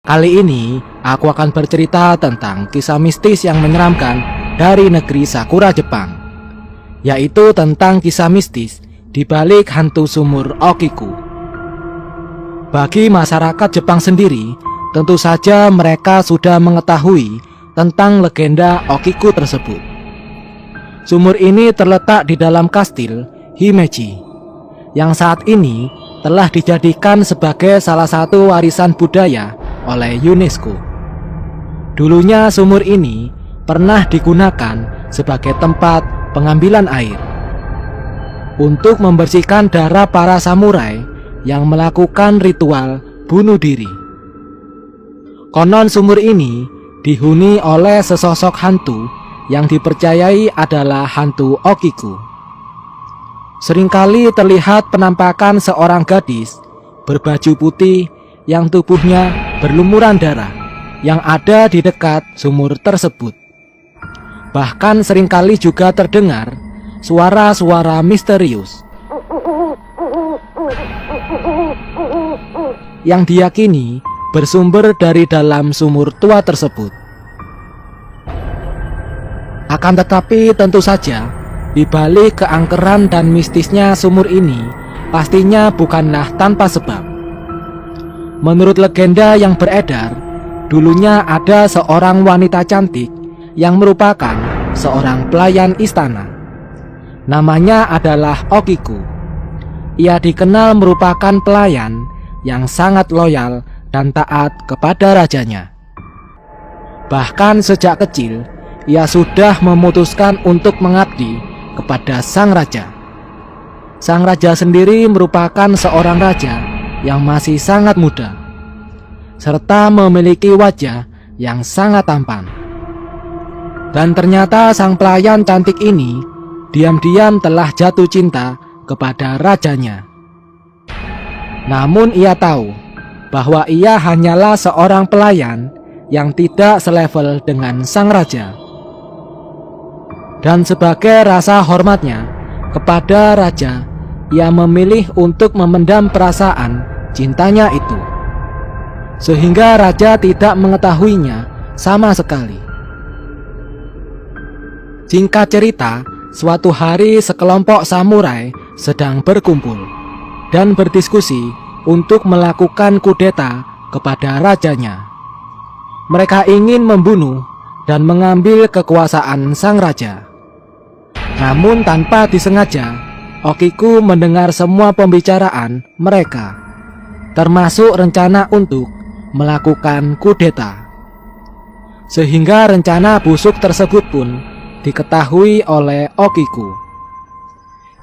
Kali ini aku akan bercerita tentang kisah mistis yang menyeramkan dari negeri Sakura, Jepang, yaitu tentang kisah mistis di balik hantu sumur Okiku. Bagi masyarakat Jepang sendiri, tentu saja mereka sudah mengetahui tentang legenda Okiku tersebut. Sumur ini terletak di dalam kastil Himeji, yang saat ini telah dijadikan sebagai salah satu warisan budaya oleh UNESCO. Dulunya sumur ini pernah digunakan sebagai tempat pengambilan air untuk membersihkan darah para samurai yang melakukan ritual bunuh diri. Konon sumur ini dihuni oleh sesosok hantu yang dipercayai adalah hantu Okiku. Seringkali terlihat penampakan seorang gadis berbaju putih yang tubuhnya berlumuran darah yang ada di dekat sumur tersebut. Bahkan seringkali juga terdengar suara-suara misterius yang diyakini bersumber dari dalam sumur tua tersebut. Akan tetapi tentu saja, di balik keangkeran dan mistisnya sumur ini pastinya bukanlah tanpa sebab. Menurut legenda yang beredar, dulunya ada seorang wanita cantik yang merupakan seorang pelayan istana. Namanya adalah Okiku. Ia dikenal merupakan pelayan yang sangat loyal dan taat kepada rajanya. Bahkan sejak kecil, ia sudah memutuskan untuk mengabdi kepada sang raja. Sang raja sendiri merupakan seorang raja yang masih sangat muda, serta memiliki wajah yang sangat tampan. Dan ternyata sang pelayan cantik ini diam-diam telah jatuh cinta kepada rajanya. Namun ia tahu bahwa ia hanyalah seorang pelayan yang tidak selevel dengan sang raja. Dan sebagai rasa hormatnya kepada raja, ia memilih untuk memendam perasaan cintanya itu, sehingga raja tidak mengetahuinya sama sekali. Singkat cerita, suatu hari sekelompok samurai sedang berkumpul dan berdiskusi untuk melakukan kudeta kepada rajanya. Mereka ingin membunuh dan mengambil kekuasaan sang raja. Namun tanpa disengaja, Okiku mendengar semua pembicaraan mereka, termasuk rencana untuk melakukan kudeta. Sehingga rencana busuk tersebut pun diketahui oleh Okiku.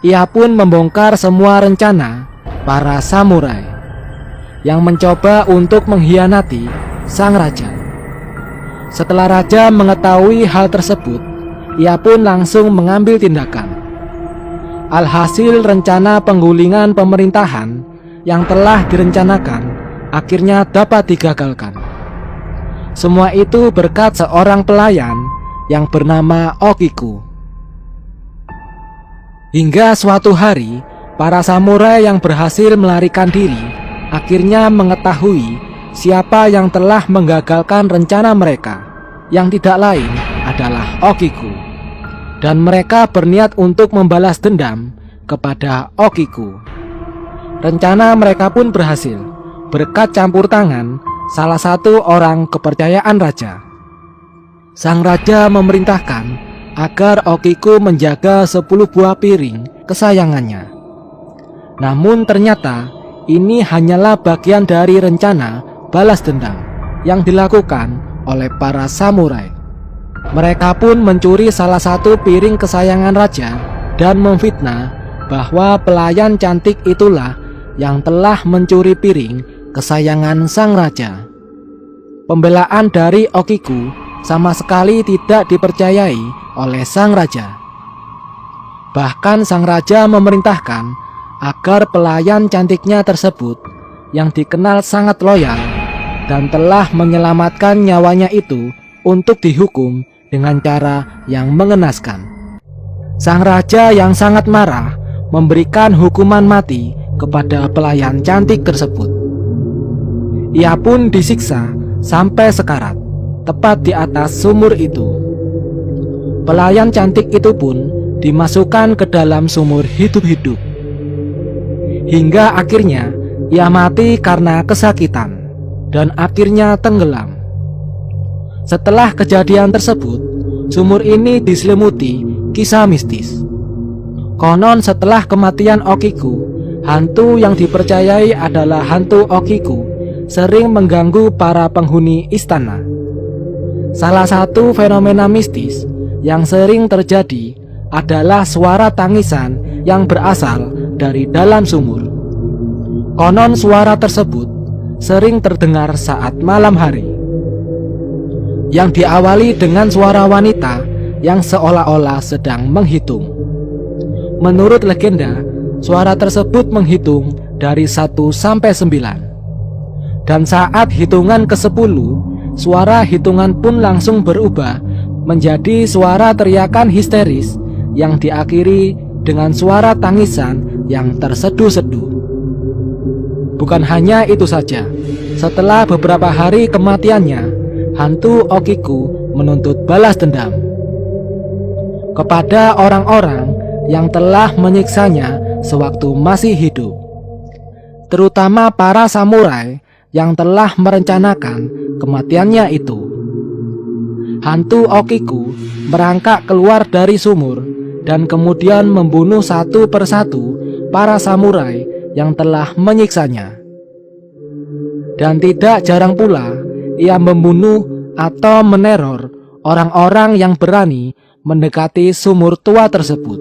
Ia pun membongkar semua rencana para samurai yang mencoba untuk mengkhianati sang raja. Setelah raja mengetahui hal tersebut, ia pun langsung mengambil tindakan. Alhasil rencana penggulingan pemerintahan yang telah direncanakan akhirnya dapat digagalkan. Semua itu berkat seorang pelayan yang bernama Okiku. Hingga suatu hari, para samurai yang berhasil melarikan diri akhirnya mengetahui siapa yang telah menggagalkan rencana mereka, yang tidak lain adalah Okiku. Dan mereka berniat untuk membalas dendam kepada Okiku. Rencana mereka pun berhasil berkat campur tangan salah satu orang kepercayaan raja. Sang raja memerintahkan agar Okiku menjaga 10 buah piring kesayangannya. Namun ternyata ini hanyalah bagian dari rencana balas dendam yang dilakukan oleh para samurai. Mereka pun mencuri salah satu piring kesayangan raja dan memfitnah bahwa pelayan cantik itulah yang telah mencuri piring kesayangan sang raja. Pembelaan dari Okiku sama sekali tidak dipercayai oleh sang raja. Bahkan sang raja memerintahkan agar pelayan cantiknya tersebut yang dikenal sangat loyal dan telah menyelamatkan nyawanya itu untuk dihukum dengan cara yang mengenaskan. Sang raja yang sangat marah memberikan hukuman mati kepada pelayan cantik tersebut. Ia pun disiksa sampai sekarat, tepat di atas sumur itu. Pelayan cantik itu pun dimasukkan ke dalam sumur hidup-hidup. Hingga akhirnya ia mati karena kesakitan dan akhirnya tenggelam. Setelah kejadian tersebut, sumur ini diselimuti kisah mistis. Konon setelah kematian Okiku, hantu yang dipercayai adalah hantu Okiku sering mengganggu para penghuni istana. Salah satu fenomena mistis yang sering terjadi adalah suara tangisan yang berasal dari dalam sumur. Konon suara tersebut sering terdengar saat malam hari, yang diawali dengan suara wanita yang seolah-olah sedang menghitung. Menurut legenda, suara tersebut menghitung dari 1 sampai 9. Dan saat hitungan ke-10, suara hitungan pun langsung berubah menjadi suara teriakan histeris yang diakhiri dengan suara tangisan yang terseduh-seduh. Bukan hanya itu saja, setelah beberapa hari kematiannya, hantu Okiku menuntut balas dendam kepada orang-orang yang telah menyiksanya sewaktu masih hidup, terutama para samurai yang telah merencanakan kematiannya itu. Hantu Okiku merangkak keluar dari sumur dan kemudian membunuh satu persatu para samurai yang telah menyiksanya. Dan tidak jarang pula ia membunuh atau meneror orang-orang yang berani mendekati sumur tua tersebut.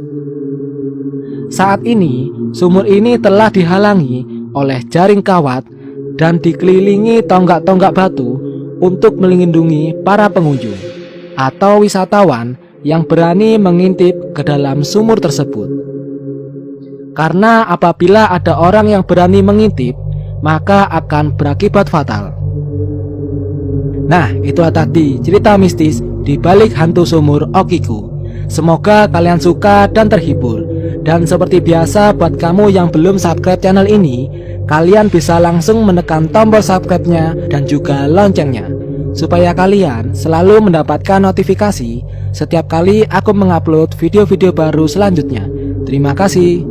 Saat ini, sumur ini telah dihalangi oleh jaring kawat dan dikelilingi tonggak-tonggak batu untuk melindungi para pengunjung atau wisatawan yang berani mengintip ke dalam sumur tersebut. Karena apabila ada orang yang berani mengintip, maka akan berakibat fatal. Nah, itulah tadi cerita mistis di balik hantu sumur Okiku. Semoga kalian suka dan terhibur. Dan seperti biasa, buat kamu yang belum subscribe channel ini, kalian bisa langsung menekan tombol subscribe-nya dan juga loncengnya, supaya kalian selalu mendapatkan notifikasi setiap kali aku mengupload video-video baru selanjutnya. Terima kasih.